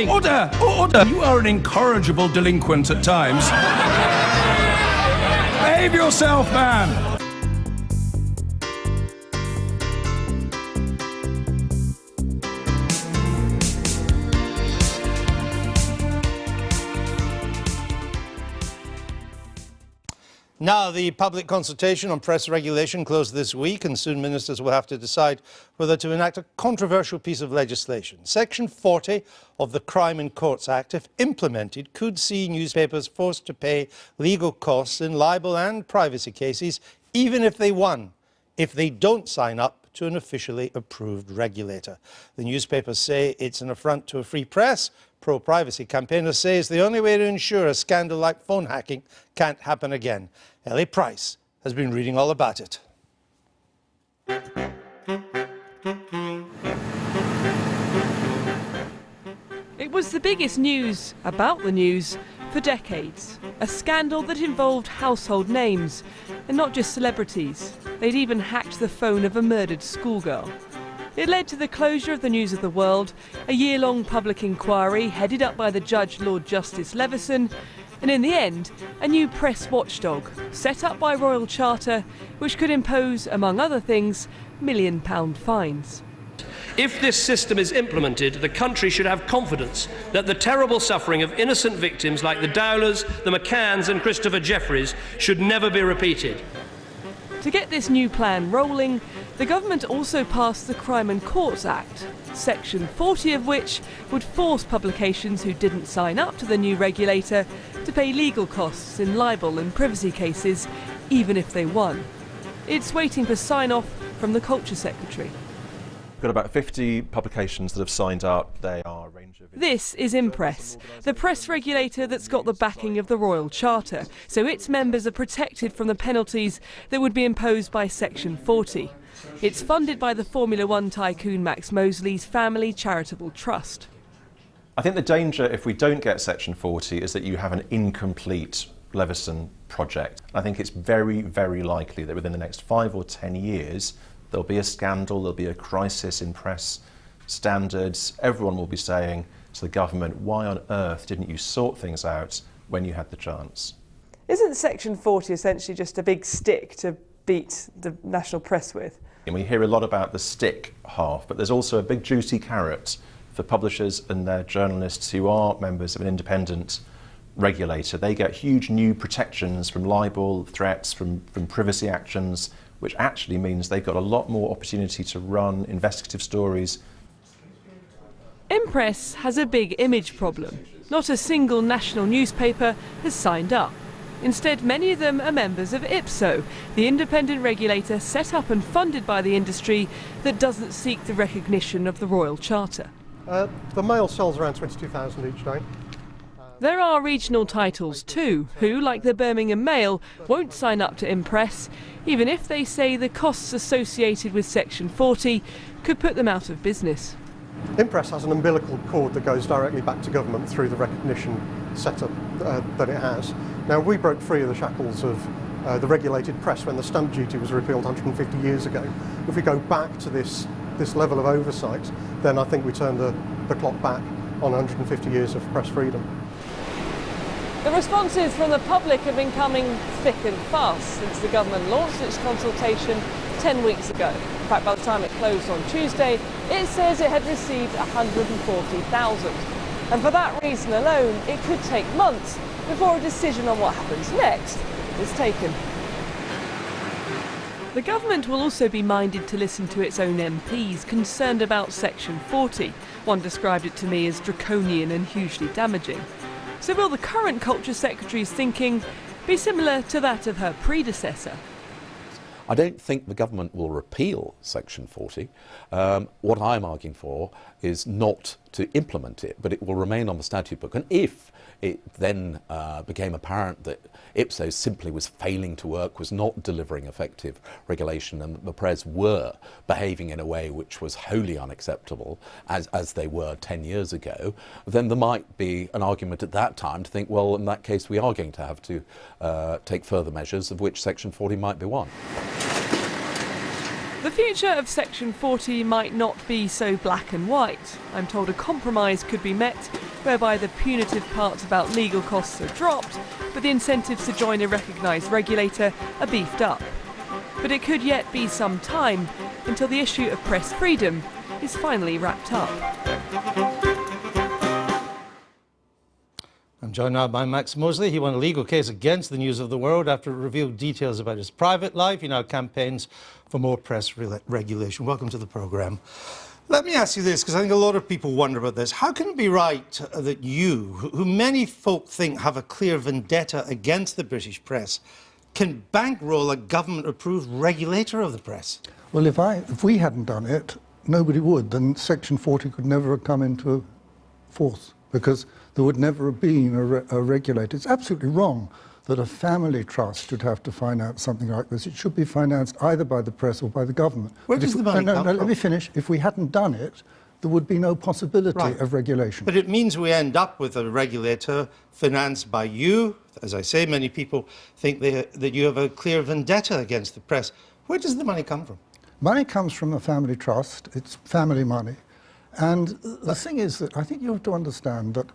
Order! Order! You are an incorrigible delinquent at times. Behave yourself, man! Now, the public consultation on press regulation closed this week, and soon ministers will have to decide whether to enact a controversial piece of legislation. Section 40 of the Crime and Courts Act, if implemented, could see newspapers forced to pay legal costs in libel and privacy cases, even if they won, if they don't sign up to an officially approved regulator. The newspapers say it's an affront to a free press. Pro-privacy campaigners say it's the only way to ensure a scandal like phone hacking can't happen again. Ellie Price has been reading all about it. It was the biggest news about the news for decades. A scandal that involved household names, and not just celebrities. They'd even hacked the phone of a murdered schoolgirl. It led to the closure of the News of the World, a year-long public inquiry headed up by the Judge Lord Justice Leveson, and in the end, a new press watchdog set up by Royal Charter, which could impose, among other things, £1 million fines. If this system is implemented, the country should have confidence that the terrible suffering of innocent victims like the Dowlers, the McCanns and Christopher Jeffries should never be repeated. To get this new plan rolling, the government also passed the Crime and Courts Act, Section 40 of which would force publications who didn't sign up to the new regulator to pay legal costs in libel and privacy cases, even if they won. It's waiting for sign-off from the Culture Secretary. We've got about 50 publications that have signed up. They are a range of... This is Impress, the press regulator that's got the backing of the Royal Charter, so its members are protected from the penalties that would be imposed by Section 40. It's funded by the Formula One tycoon Max Moseley's family charitable trust. I think the danger, if we don't get Section 40, is that you have an incomplete Leveson project. I think it's very, very likely that within the next 5 or 10 years, there'll be a scandal, there'll be a crisis in press standards. Everyone will be saying to the government, why on earth didn't you sort things out when you had the chance? Isn't Section 40 essentially just a big stick to beat the national press with? And we hear a lot about the stick half, but there's also a big juicy carrot for publishers and their journalists who are members of an independent regulator. They get huge new protections from libel, threats, from privacy actions, which actually means they've got a lot more opportunity to run investigative stories. Impress has a big image problem. Not a single national newspaper has signed up. Instead, many of them are members of IPSO, the independent regulator set up and funded by the industry that doesn't seek the recognition of the Royal Charter. The Mail sells around 22,000 each day. There are regional titles too, who, like the Birmingham Mail, won't sign up to Impress, even if they say the costs associated with Section 40 could put them out of business. Impress has an umbilical cord that goes directly back to government through the recognition setup that it has. Now, we broke free of the shackles of the regulated press when the stamp duty was repealed 150 years ago. If we go back to this level of oversight, then I think we turn the clock back on 150 years of press freedom. The responses from the public have been coming thick and fast since the government launched its consultation 10 weeks ago. In fact, by the time it closed on Tuesday, it says it had received 140,000. And for that reason alone, it could take months before a decision on what happens next is taken. The government will also be minded to listen to its own MPs concerned about Section 40. One described it to me as draconian and hugely damaging. So will the current Culture Secretary's thinking be similar to that of her predecessor? I don't think the government will repeal Section 40. What I'm arguing for is not to implement it, but it will remain on the statute book. And if it then became apparent that Ipsos simply was failing to work, was not delivering effective regulation, and that the press were behaving in a way which was wholly unacceptable, as they were 10 years ago, then there might be an argument at that time to think, well, in that case we are going to have to take further measures, of which Section 40 might be one. The future of Section 40 might not be so black and white. I'm told a compromise could be met whereby the punitive parts about legal costs are dropped, but the incentives to join a recognised regulator are beefed up. But it could yet be some time until the issue of press freedom is finally wrapped up. I'm joined now by Max Moseley. He won a legal case against the News of the World after it revealed details about his private life. He now campaigns for more press regulation. Welcome to the programme. Let me ask you this, because I think a lot of people wonder about this. How can it be right that you, who many folk think have a clear vendetta against the British press, can bankroll a government-approved regulator of the press? Well, if we hadn't done it, nobody would. Then Section 40 could never have come into force, because there would never have been a regulator. It's absolutely wrong that a family trust should have to finance something like this. It should be financed either by the press or by the government. Where does the money come from? Let me finish. If we hadn't done it, there would be no possibility of regulation. But it means we end up with a regulator financed by you. As I say, many people think that you have a clear vendetta against the press. Where does the money come from? Money comes from a family trust. It's family money. And the thing is that I think you have to understand that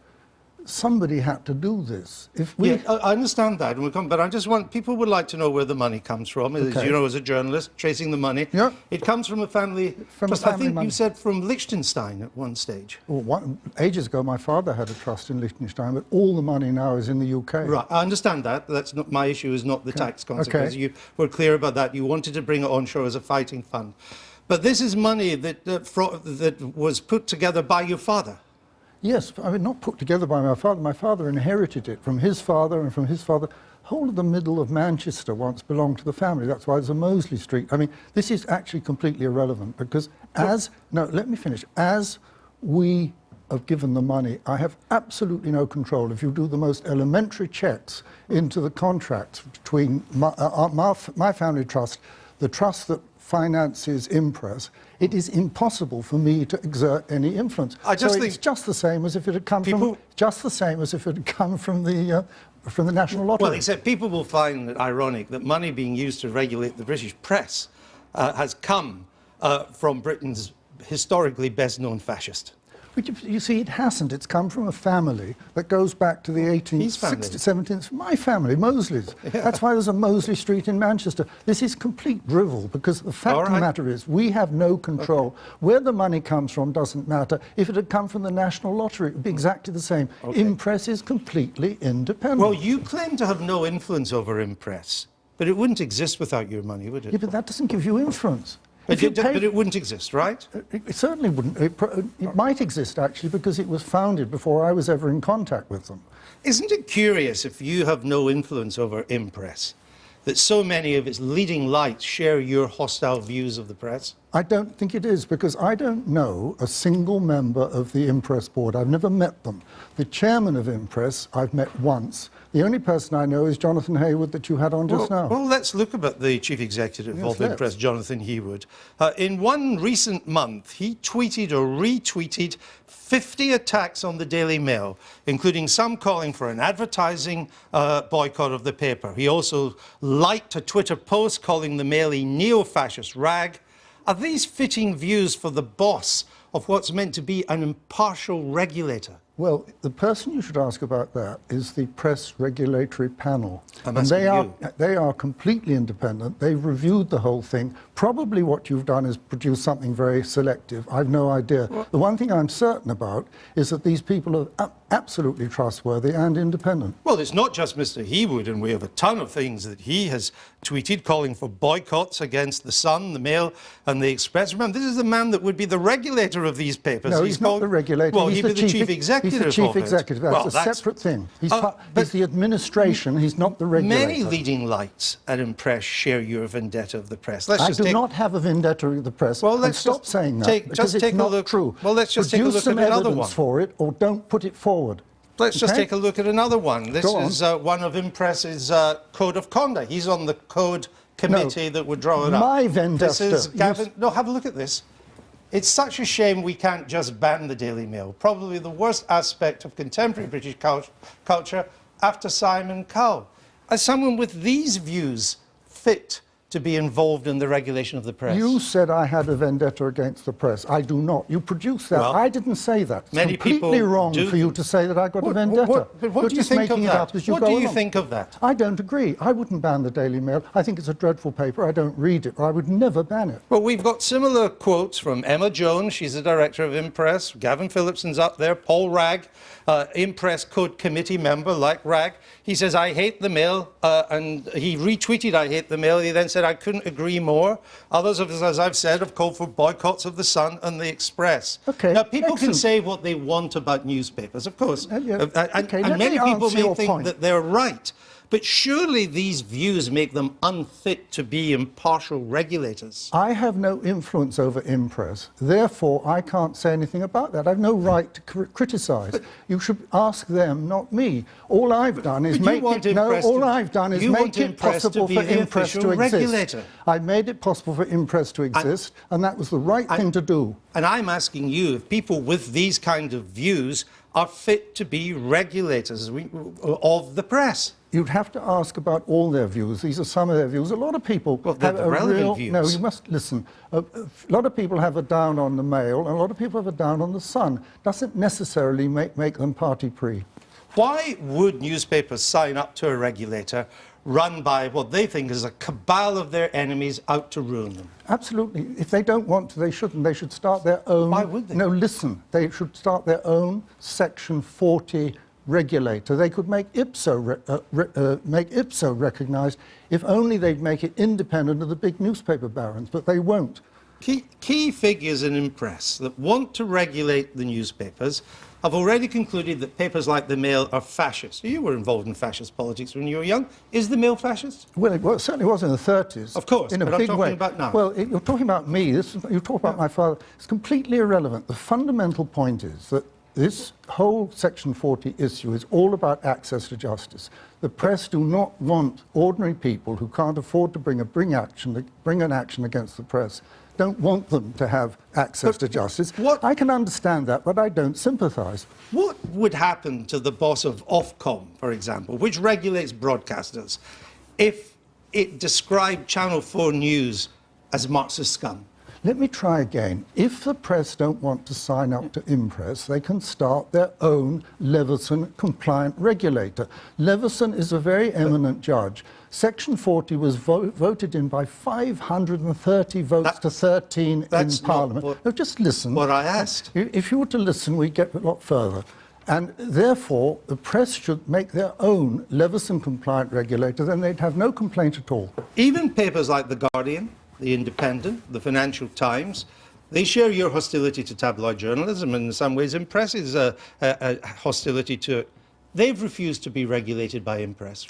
somebody had to do this. If we, yeah, I understand that, and but I just want, people would like to know where the money comes from. As you know, as a journalist, tracing the money. Yeah. It comes from a family trust. I think money. You said from Liechtenstein at one stage. Well, ages ago, my father had a trust in Liechtenstein, but all the money now is in the UK. Right, I understand that. That's not my issue. Is not the tax consequences. You were clear about that. You wanted to bring it onshore as a fighting fund, but this is money that was put together by your father. Yes, I mean, not put together by my father. My father inherited it from his father and from his father. Whole of the middle of Manchester once belonged to the family. That's why there's a Moseley Street. I mean, this is actually completely irrelevant because let me finish. As we have given the money, I have absolutely no control. If you do the most elementary checks into the contracts between my family trust, the trust that finances Impress, it is impossible for me to exert any influence. It's just the same as if it had come from the National Lottery. Well, except people will find it ironic that money being used to regulate the British press has come from Britain's historically best-known fascist. But you see, it hasn't. It's come from a family that goes back to the 18th, 16th, 17th. My family, Moseley's. Yeah. That's why there's a Moseley Street in Manchester. This is complete drivel because the fact of the matter is we have no control. Okay. Where the money comes from doesn't matter. If it had come from the National Lottery, it would be exactly the same. Okay. Impress is completely independent. Well, you claim to have no influence over Impress, but it wouldn't exist without your money, would it? Yeah, but that doesn't give you influence. But it wouldn't exist, right? It certainly wouldn't. It might exist, actually, because it was founded before I was ever in contact with them. Isn't it curious, if you have no influence over Impress, that so many of its leading lights share your hostile views of the press? I don't think it is, because I don't know a single member of the Impress board. I've never met them. The chairman of Impress I've met once. The only person I know is Jonathan Haywood that you had on just now. Well, let's look about the chief executive of Impress, Jonathan Haywood. In one recent month, he tweeted or retweeted 50 attacks on the Daily Mail, including some calling for an advertising boycott of the paper. He also liked a Twitter post calling the Mail a neo-fascist rag. Are these fitting views for the boss of what's meant to be an impartial regulator? Well, the person you should ask about that is the Press Regulatory Panel. And they are completely independent. They've reviewed the whole thing. Probably what you've done is produce something very selective. I've no idea. Well, the one thing I'm certain about is that these people are absolutely trustworthy and independent. Well, it's not just Mr. Haywood, and we have a ton of things that he has tweeted calling for boycotts against the Sun, the Mail and the Express. Remember, this is the man that would be the regulator of these papers. No, he's not the regulator. Well, he'd be the chief executive. He's the chief executive. That's a separate thing. He's the administration. He's not the regulator. Many leading lights at Impress share your vendetta of the press. I do not have a vendetta of the press. Well, let's stop saying that because it's not true. Well, let's just take a look at another one. For it, or don't put it forward. Let's just take a look at another one. This is one of Impress's code of conduct. He's on the code committee that would draw it up. My vendetta. This is Gavin. No, have a look at this. It's such a shame we can't just ban the Daily Mail. Probably the worst aspect of contemporary British culture after Simon Cowell. As someone with these views fit to be involved in the regulation of the press? You said I had a vendetta against the press. I do not. You produced that. Well, I didn't say that. It's many completely people wong do. for you to say that I got a vendetta. But what You're do you just think of making it that? up as you What go do you along. think of that? I don't agree. I wouldn't ban the Daily Mail. I think it's a dreadful paper. I don't read it, but I would never ban it. Well, we've got similar quotes from Emma Jones, she's the director of Impress, Gavin Phillipson's up there, Paul Ragg, Impress Code Committee member like Ragg. He says, I hate the Mail, and he retweeted I hate the Mail. He then said, I couldn't agree more. Others, as I've said, have called for boycotts of the Sun and the Express. Okay, now, people can excellent. say what they want about newspapers, of course. Yeah. Okay, and let many me people answer may your think point. that they're right. But surely these views make them unfit to be impartial regulators. I have no influence over Impress. Therefore, I can't say anything about that. I have no right to criticise. You should ask them, not me. All I've done is make it possible for Impress to exist. I made it possible for Impress to exist, and that was the right thing to do. And I'm asking you if people with these kind of views are fit to be regulators of the press. You'd have to ask about all their views. These are some of their views. A lot of people they're have the a relevant real... views. No, you must listen. A lot of people have a down on the Mail, and a lot of people have a down on the Sun. Doesn't necessarily make them party-pre. Why would newspapers sign up to a regulator run by what they think is a cabal of their enemies out to ruin them? Absolutely. If they don't want to, they shouldn't. They should start their own... Why would they? No, listen. They should start their own Section 40 regulator. They could make ipso recognised if only they'd make it independent of the big newspaper barons, but they won't. Key figures in Impress that want to regulate the newspapers have already concluded that papers like the Mail are fascist. You were involved in fascist politics when you were young. Is the Mail fascist? Well, it certainly was in the 30s. Of course, in a but I'm big talking way. about now. Well, you're talking about me. You talk about my father. It's completely irrelevant. The fundamental point is that this whole Section 40 issue is all about access to justice. The press do not want ordinary people who can't afford to bring an action against the press, don't want them to have access to justice. I can understand that, but I don't sympathise. What would happen to the boss of Ofcom, for example, which regulates broadcasters, if it described Channel 4 News as Marxist scum? Let me try again. If the press don't want to sign up to Impress, they can start their own Leveson compliant regulator. Leveson is a very eminent judge. Section 40 was voted in by 530 votes to 13 in Parliament. No, just listen. What I asked. If you were to listen, we'd get a lot further. And therefore, the press should make their own Leveson compliant regulator, then they'd have no complaint at all. Even papers like The Guardian, The Independent, The Financial Times, they share your hostility to tabloid journalism, and in some ways Impress's hostility to it. They've refused to be regulated by Impress.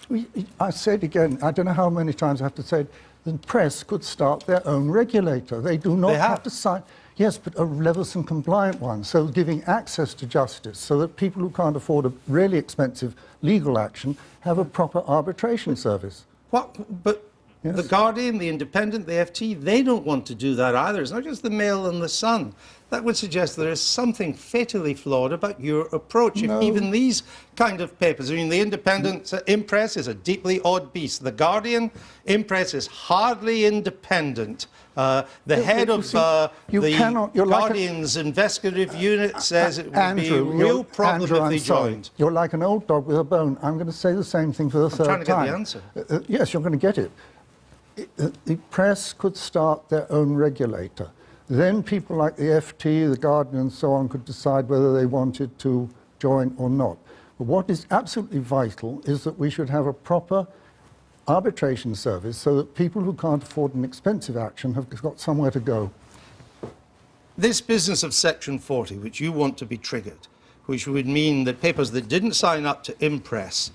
I said again, I don't know how many times I have to say it, the press could start their own regulator. They do not have to sign... Yes, but a Leveson compliant one, so giving access to justice so that people who can't afford a really expensive legal action have a proper arbitration service. What? But... Yes. The Guardian, The Independent, the FT, they don't want to do that either. It's not just the Mail and the Sun. That would suggest there is something fatally flawed about your approach. No. If even these kind of papers, I mean, The Independent, Impress is a deeply odd beast. The Guardian, Impress is hardly independent. The head of the Guardian's investigative unit says it would be a real problem if they joined. You're like an old dog with a bone. I'm going to say the same thing for the third time. I'm trying to get the answer. Yes, you're going to get it. The press could start their own regulator. Then people like the FT, the Guardian and so on could decide whether they wanted to join or not. But what is absolutely vital is that we should have a proper arbitration service so that people who can't afford an expensive action have got somewhere to go. This business of Section 40, which you want to be triggered, which would mean that papers that didn't sign up to Impress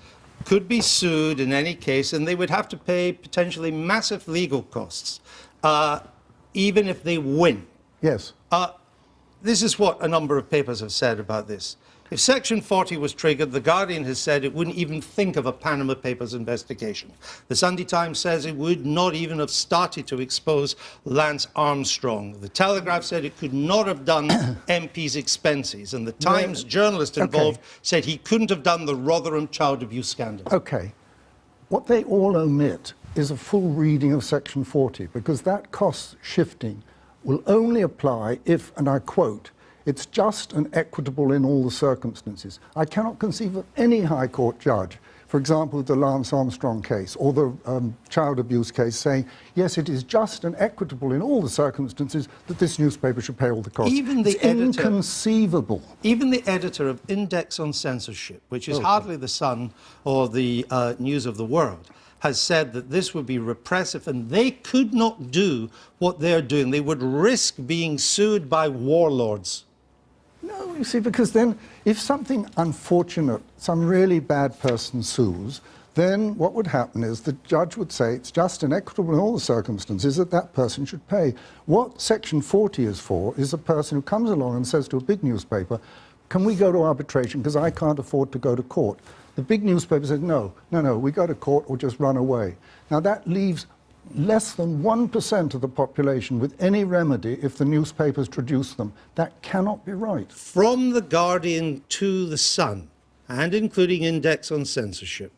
could be sued in any case, and they would have to pay potentially massive legal costs, even if they win. Yes. This is what a number of papers have said about this. If Section 40 was triggered, The Guardian has said it wouldn't even think of a Panama Papers investigation. The Sunday Times says it would not even have started to expose Lance Armstrong. The Telegraph said it could not have done MP's expenses. And the Times journalist involved said he couldn't have done the Rotherham child abuse scandal. Okay. What they all omit is a full reading of Section 40, because that cost shifting will only apply if, and I quote, it's just and equitable in all the circumstances. I cannot conceive of any High Court judge, for example, the Lance Armstrong case or the child abuse case, saying, yes, it is just and equitable in all the circumstances that this newspaper should pay all the costs. Even the it's editor, inconceivable. Even the editor of Index on Censorship, which is hardly the Sun or the News of the World, has said that this would be repressive and they could not do what they're doing. They would risk being sued by warlords. No, you see, because then if something unfortunate, some really bad person sues, then what would happen is the judge would say it's just and equitable in all the circumstances that that person should pay. What Section 40 is for is a person who comes along and says to a big newspaper, can we go to arbitration because I can't afford to go to court? The big newspaper says, no, we go to court or just run away. Now that leaves less than 1% of the population with any remedy if the newspapers traduce them. That cannot be right. From The Guardian to The Sun, and including Index on Censorship,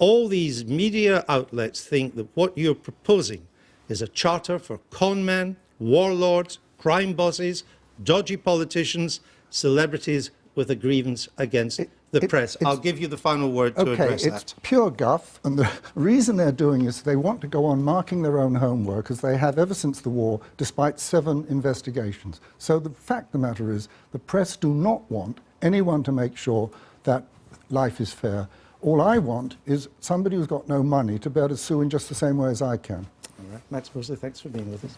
all these media outlets think that what you're proposing is a charter for conmen, warlords, crime bosses, dodgy politicians, celebrities with a grievance against the press. I'll give you the final word to address that. It's pure guff, and the reason they're doing is they want to go on marking their own homework, as they have ever since the war, despite 7 investigations. So the fact of the matter is, the press do not want anyone to make sure that life is fair. All I want is somebody who's got no money to be able to sue in just the same way as I can. All right. Max Moseley, thanks for being with us.